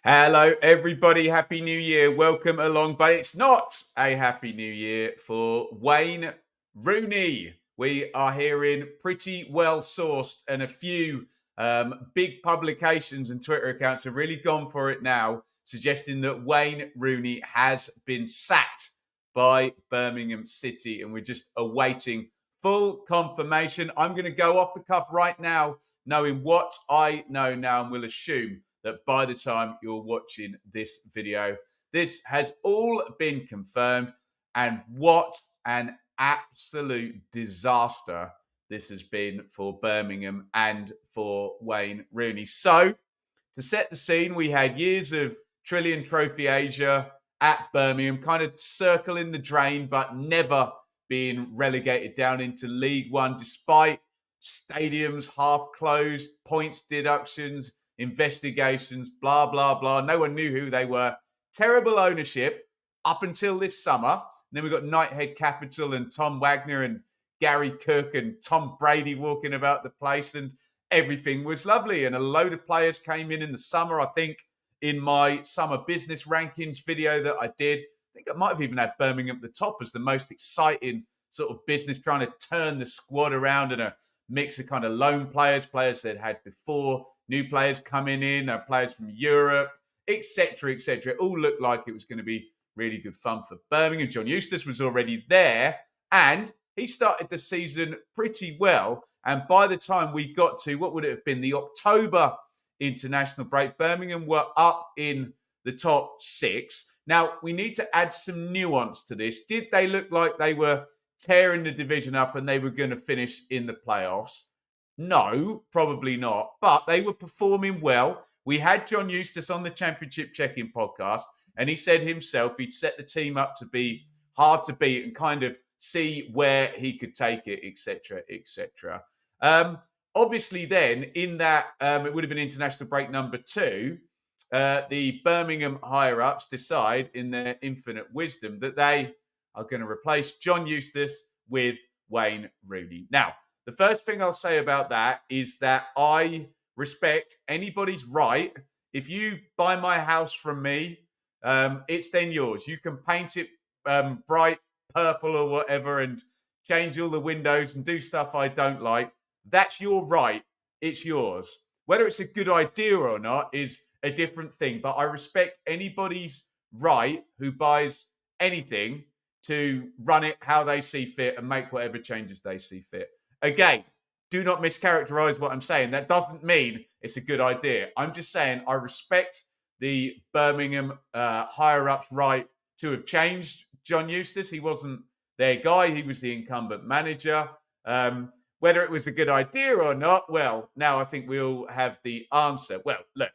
Hello, everybody. Happy New Year. Welcome along. But it's not a Happy New Year for Wayne Rooney. We are hearing pretty well sourced, and a few big publications and Twitter accounts have really gone for it now, suggesting that Wayne Rooney has been sacked by Birmingham City. And we're just awaiting full confirmation. I'm going to go off the cuff right now, knowing what I know now, and will assume that by the time you're watching this video, this has all been confirmed. And what an absolute disaster this has been for Birmingham and for Wayne Rooney. So, to set the scene, we had years of Trillion Trophy Asia at Birmingham, kind of circling the drain, but never being relegated down into League One, despite stadiums half closed, points deductions, investigations, blah, blah, blah. No one knew who they were. Terrible ownership up until this summer. And then we got Knighthead Capital and Tom Wagner and Gary Cook and Tom Brady walking about the place, and everything was lovely. And a load of players came in the summer. I think in my summer business rankings video that I did, I think I might have even had Birmingham at the top as the most exciting sort of business, trying to turn the squad around, and a mix of kind of loan players, players they'd had before, new players coming in, players from Europe, etc., etc. It all looked like it was going to be really good fun for Birmingham. John Eustace was already there, and he started the season pretty well. And by the time we got to, what would it have been, the October international break, Birmingham were up in the top six. Now, we need to add some nuance to this. Did they look like they were tearing the division up and they were going to finish in the playoffs? No, probably not. But they were performing well. We had John Eustace on the Championship Check-In podcast, and he said himself he'd set the team up to be hard to beat and kind of see where he could take it, etc., etc. Obviously, then, in that, it would have been international break number 2, the Birmingham higher-ups decide, in their infinite wisdom, that they are going to replace John Eustace with Wayne Rooney. Now, the first thing I'll say about that is that I respect anybody's right. If you buy my house from me, it's then yours. You can paint it bright purple or whatever and change all the windows and do stuff I don't like. That's your right. It's yours. Whether it's a good idea or not is a different thing. But I respect anybody's right who buys anything to run it how they see fit and make whatever changes they see fit. Again, do not mischaracterize what I'm saying. That doesn't mean it's a good idea. I'm just saying I respect the Birmingham higher-ups right to have changed John Eustace. He wasn't their guy. He was the incumbent manager. Whether it was a good idea or not, well, now I think we all have the answer. Well, look,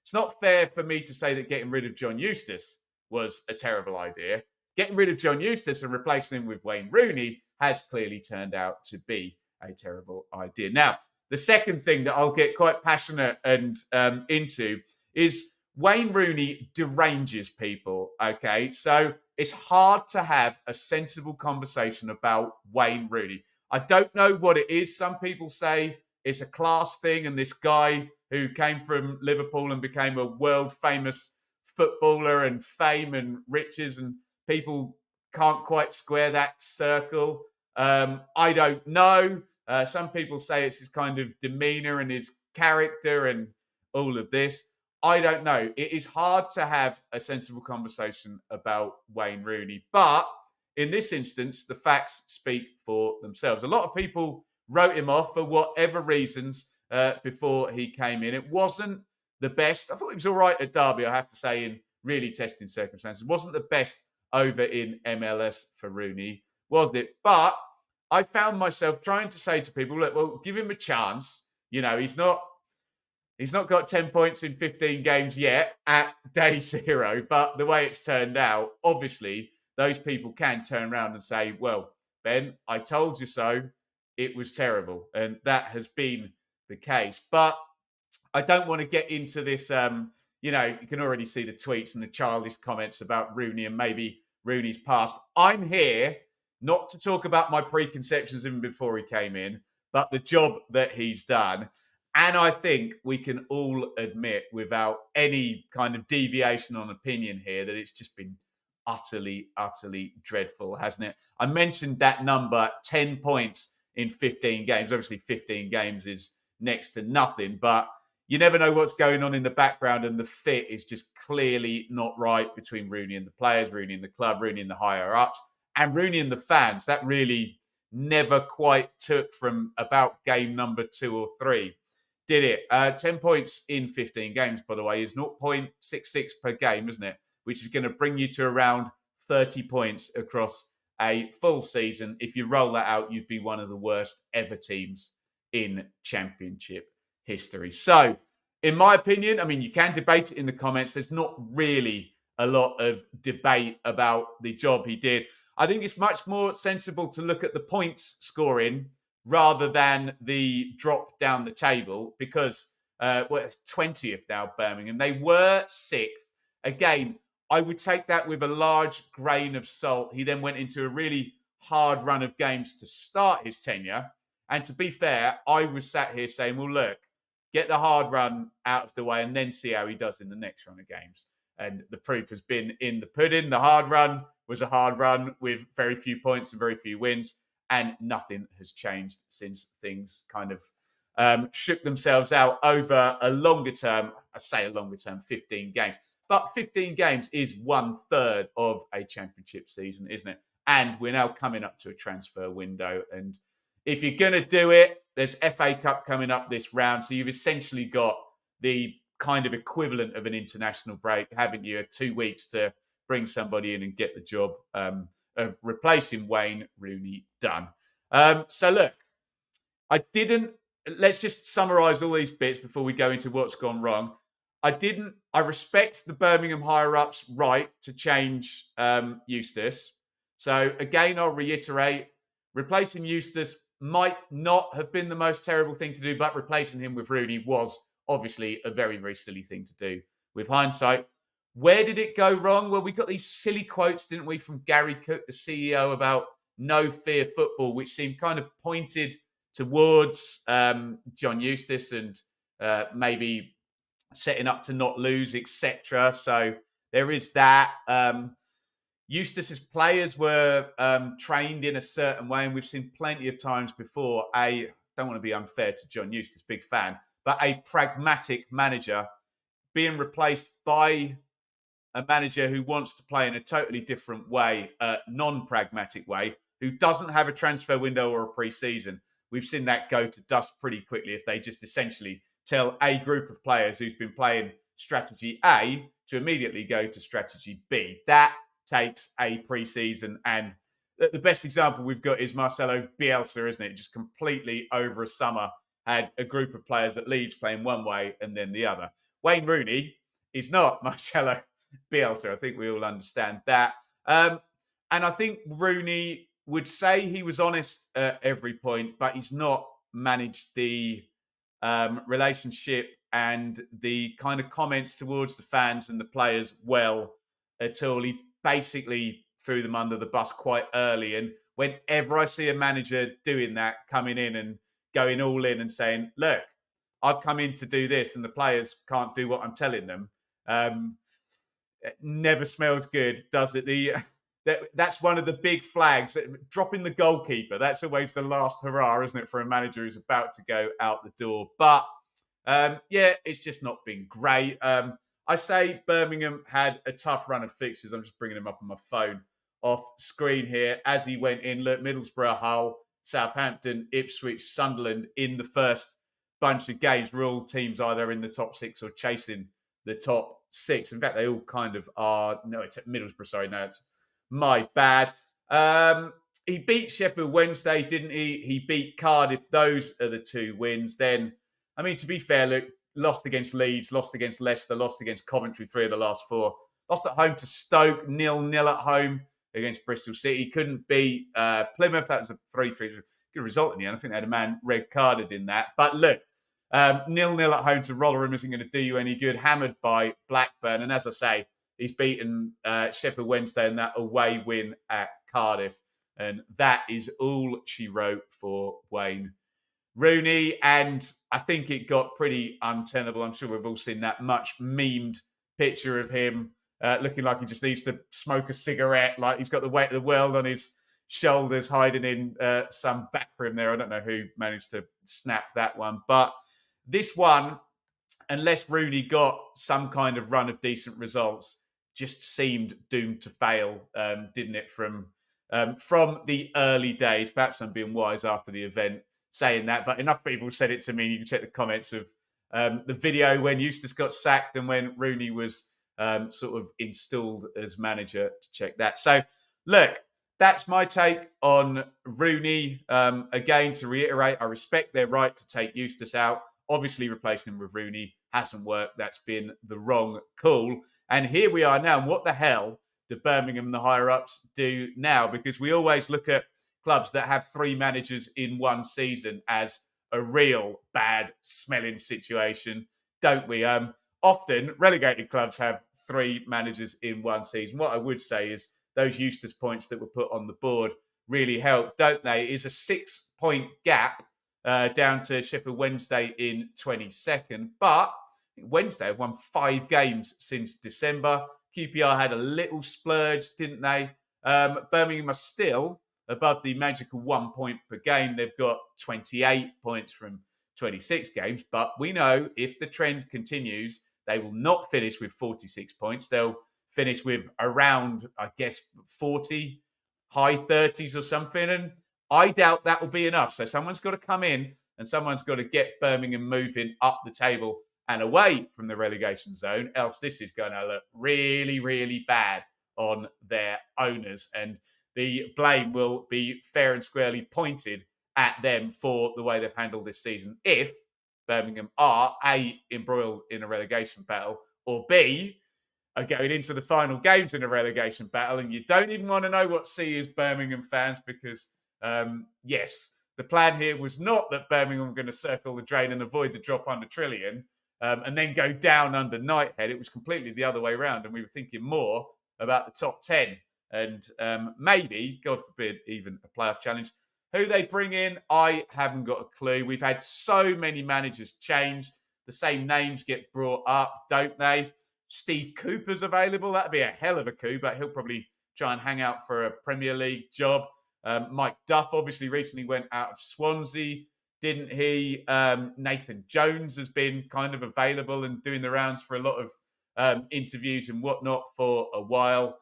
it's not fair for me to say that getting rid of John Eustace was a terrible idea. Getting rid of John Eustace and replacing him with Wayne Rooney has clearly turned out to be a terrible idea. Now, the second thing that I'll get quite passionate and into is Wayne Rooney deranges people, okay? So it's hard to have a sensible conversation about Wayne Rooney. I don't know what it is. Some people say it's a class thing, and this guy who came from Liverpool and became a world famous footballer and fame and riches, and people can't quite square that circle. I don't know. Some people say it's his kind of demeanor and his character and all of this. I don't know. It is hard to have a sensible conversation about Wayne Rooney. But in this instance, the facts speak for themselves. A lot of people wrote him off for whatever reasons before he came in. It wasn't the best. I thought he was all right at Derby, I have to say, in really testing circumstances. It wasn't the best over in MLS for Rooney, was it? But I found myself trying to say to people, look, well, give him a chance. You know, he's not got 10 points in 15 games yet at day 0. But the way it's turned out, obviously, those people can turn around and say, well, Ben, I told you so. It was terrible. And that has been the case. But I don't want to get into this. You can already see the tweets and the childish comments about Rooney and maybe Rooney's past. I'm here not to talk about my preconceptions even before he came in, but the job that he's done. And I think we can all admit, without any kind of deviation on opinion here, that it's just been utterly, utterly dreadful, hasn't it? I mentioned that number, 10 points in 15 games. Obviously, 15 games is next to nothing, but you never know what's going on in the background, and the fit is just clearly not right between Rooney and the players, Rooney and the club, Rooney and the higher ups, and Rooney and the fans. That really never quite took from about game number 2 or 3. Did it? 10 points in 15 games, by the way, is 0.66 per game, isn't it? Which is going to bring you to around 30 points across a full season. If you roll that out, you'd be one of the worst ever teams in Championship history. So, in my opinion, I mean, you can debate it in the comments. There's not really a lot of debate about the job he did. I think it's much more sensible to look at the points scoring rather than the drop down the table, because we're 20th now, Birmingham. They were 6th. Again, I would take that with a large grain of salt. He then went into a really hard run of games to start his tenure. And to be fair, I was sat here saying, well, look, get the hard run out of the way and then see how he does in the next run of games. And the proof has been in the pudding. The hard run was a hard run with very few points and very few wins. And nothing has changed since things kind of shook themselves out over a longer term. I say a longer term, 15 games. But 15 games is 1/3 of a championship season, isn't it? And we're now coming up to a transfer window. And if you're going to do it, there's FA Cup coming up this round. So you've essentially got the kind of equivalent of an international break, haven't you? 2 weeks to bring somebody in and get the job of replacing Wayne Rooney done. So look, let's just summarise all these bits before we go into what's gone wrong. I respect the Birmingham higher-ups' right to change Eustace. So again, I'll reiterate, replacing Eustace might not have been the most terrible thing to do, but replacing him with Rooney was obviously a very, very silly thing to do with hindsight. Where did it go wrong? Well, we got these silly quotes, didn't we, from Gary Cook, the CEO, about no fear football, which seemed kind of pointed towards John Eustace and maybe setting up to not lose, etc. So there is that. Eustace's players were trained in a certain way, and we've seen plenty of times before. I don't want to be unfair to John Eustace, big fan, but a pragmatic manager being replaced by a manager who wants to play in a totally different way, non-pragmatic way, who doesn't have a transfer window or a pre-season. We've seen that go to dust pretty quickly if they just essentially tell a group of players who's been playing strategy A to immediately go to strategy B. That takes a pre-season, and the best example we've got is Marcelo Bielsa, isn't it? Just completely over a summer had a group of players at Leeds playing one way and then the other. Wayne Rooney is not Marcelo Bielsa. I think we all understand that. And I think Rooney would say he was honest at every point, but he's not managed the relationship and the kind of comments towards the fans and the players well at all. He basically threw them under the bus quite early. And whenever I see a manager doing that, coming in and going all in and saying, look, I've come in to do this and the players can't do what I'm telling them, it never smells good, does it? That's one of the big flags. Dropping the goalkeeper, that's always the last hurrah, isn't it, for a manager who's about to go out the door. But yeah, it's just not been great. I say Birmingham had a tough run of fixtures. I'm just bringing them up on my phone off screen here. As he went in, look, Middlesbrough, Hull, Southampton, Ipswich, Sunderland in the first bunch of games were all teams either in the top 6 or chasing the top 6. In fact, they all kind of are. No, it's at Middlesbrough. Sorry, no, it's my bad. He beat Sheffield Wednesday, didn't he? He beat Cardiff. Those are the 2 wins. Then, I mean, to be fair, look, lost against Leeds, lost against Leicester, lost against Coventry, 3 of the last 4. Lost at home to Stoke, 0-0 at home against Bristol City. Couldn't beat Plymouth. That was a 3-3. Good result in the end. I think they had a man red carded in that. But look, 0-0 at home to Rotherham isn't going to do you any good. Hammered by Blackburn. And as I say, he's beaten Sheffield Wednesday in that away win at Cardiff. And that is all she wrote for Wayne Rooney, and I think it got pretty untenable. I'm sure we've all seen that much memed picture of him looking like he just needs to smoke a cigarette, like he's got the weight of the world on his shoulders, hiding in some back room there. I don't know who managed to snap that one, but this one, unless Rooney got some kind of run of decent results, just seemed doomed to fail, didn't it? From the early days. Perhaps I'm being wise after the event saying that, but enough people said it to me. You can check the comments of the video when Eustace got sacked and when Rooney was sort of installed as manager to check that. So, look, that's my take on Rooney. Again, to reiterate, I respect their right to take Eustace out. Obviously, replacing him with Rooney hasn't worked. That's been the wrong call. And here we are now. And what the hell do Birmingham and the higher-ups do now? Because we always look at clubs that have 3 managers in one season as a real bad smelling situation, don't we? Often, relegated clubs have 3 managers in one season. What I would say is those Eustace points that were put on the board really help, don't they? It is a 6-point gap down to Sheffield Wednesday in 22nd. But Wednesday have won 5 games since December. QPR had a little splurge, didn't they? Birmingham are still above the magical 1 point per game. They've got 28 points from 26 games. But we know if the trend continues, they will not finish with 46 points. They'll finish with around, I guess, 40, high 30s or something. And I doubt that will be enough. So someone's got to come in and someone's got to get Birmingham moving up the table and away from the relegation zone. Else this is going to look really, really bad on their owners. And the blame will be fair and squarely pointed at them for the way they've handled this season. If Birmingham are A, embroiled in a relegation battle, or B, are going into the final games in a relegation battle, and you don't even want to know what C is, Birmingham fans, because yes, the plan here was not that Birmingham were going to circle the drain and avoid the drop under Trillion and then go down under Knighthead. It was completely the other way around, and we were thinking more about the top 10 and maybe, God forbid, even a playoff challenge. Who they bring in, I haven't got a clue. We've had so many managers change. The same names get brought up, don't they? Steve Cooper's available. That'd be a hell of a coup, but he'll probably try and hang out for a Premier League job. Mike Duff obviously recently went out of Swansea, didn't he? Nathan Jones has been kind of available and doing the rounds for a lot of interviews and whatnot for a while.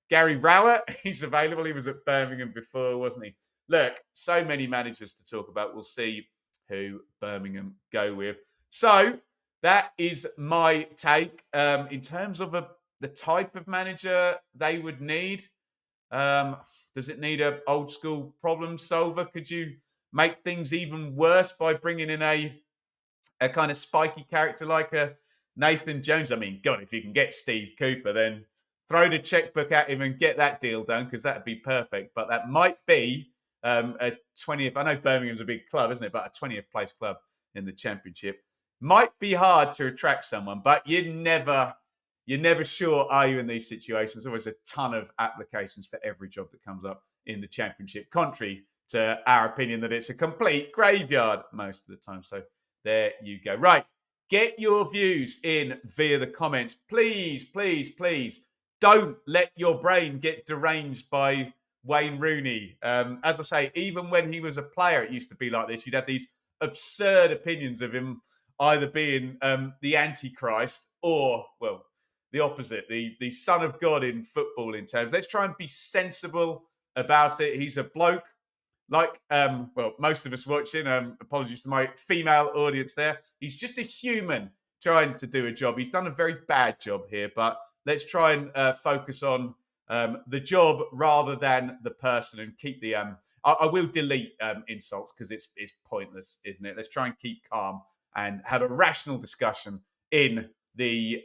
Gary Rowett, he's available. He was at Birmingham before, wasn't he? Look, so many managers to talk about. We'll see who Birmingham go with. So that is my take. In terms of the type of manager they would need, does it need an old school problem solver? Could you make things even worse by bringing in a kind of spiky character like a Nathan Jones? I mean, God, if you can get Steve Cooper, then throw the checkbook at him and get that deal done, because that'd be perfect. But that might be a 20th. I know Birmingham's a big club, isn't it? But a 20th place club in the Championship might be hard to attract someone. But you're never sure, are you, in these situations? There's always a ton of applications for every job that comes up in the Championship, contrary to our opinion that it's a complete graveyard most of the time. So there you go. Right. Get your views in via the comments. Please, please, please don't let your brain get deranged by Wayne Rooney. As I say, even when he was a player, it used to be like this. You'd have these absurd opinions of him either being the Antichrist or, well, the opposite, the son of God in football in terms. Let's try and be sensible about it. He's a bloke like, well, most of us watching. Apologies to my female audience there. He's just a human trying to do a job. He's done a very bad job here, but let's try and focus on the job rather than the person and keep the... I will delete insults because it's pointless, isn't it? Let's try and keep calm and have a rational discussion in the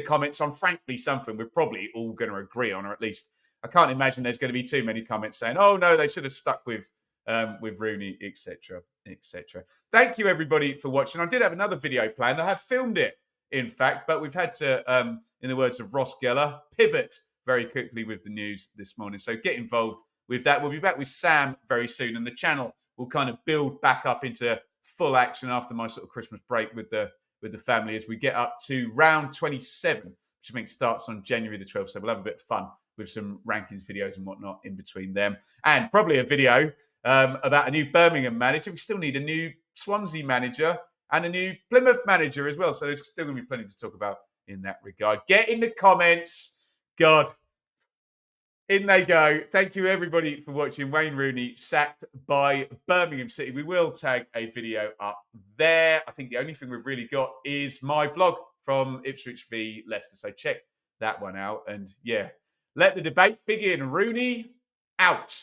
comments on, frankly, something we're probably all going to agree on, or at least I can't imagine there's going to be too many comments saying, "Oh no, they should have stuck with Rooney," etc., etc. Thank you everybody for watching. I did have another video planned. I have filmed it, in fact, but we've had to, in the words of Ross Geller, pivot very quickly with the news this morning. So get involved with that. We'll be back with Sam very soon, and the channel we'll kind of build back up into full action after my sort of Christmas break with the family as we get up to round 27, which I think starts on January the 12th. So we'll have a bit of fun with some rankings videos and whatnot in between them, and probably a video about a new Birmingham manager. We still need a new Swansea manager and a new Plymouth manager as well. So there's still going to be plenty to talk about in that regard. Get in the comments. God, in they go. Thank you, everybody, for watching. Wayne Rooney sacked by Birmingham City. We will tag a video up there. I think the only thing we've really got is my vlog from Ipswich v Leicester. So check that one out. And yeah, let the debate begin. Rooney out.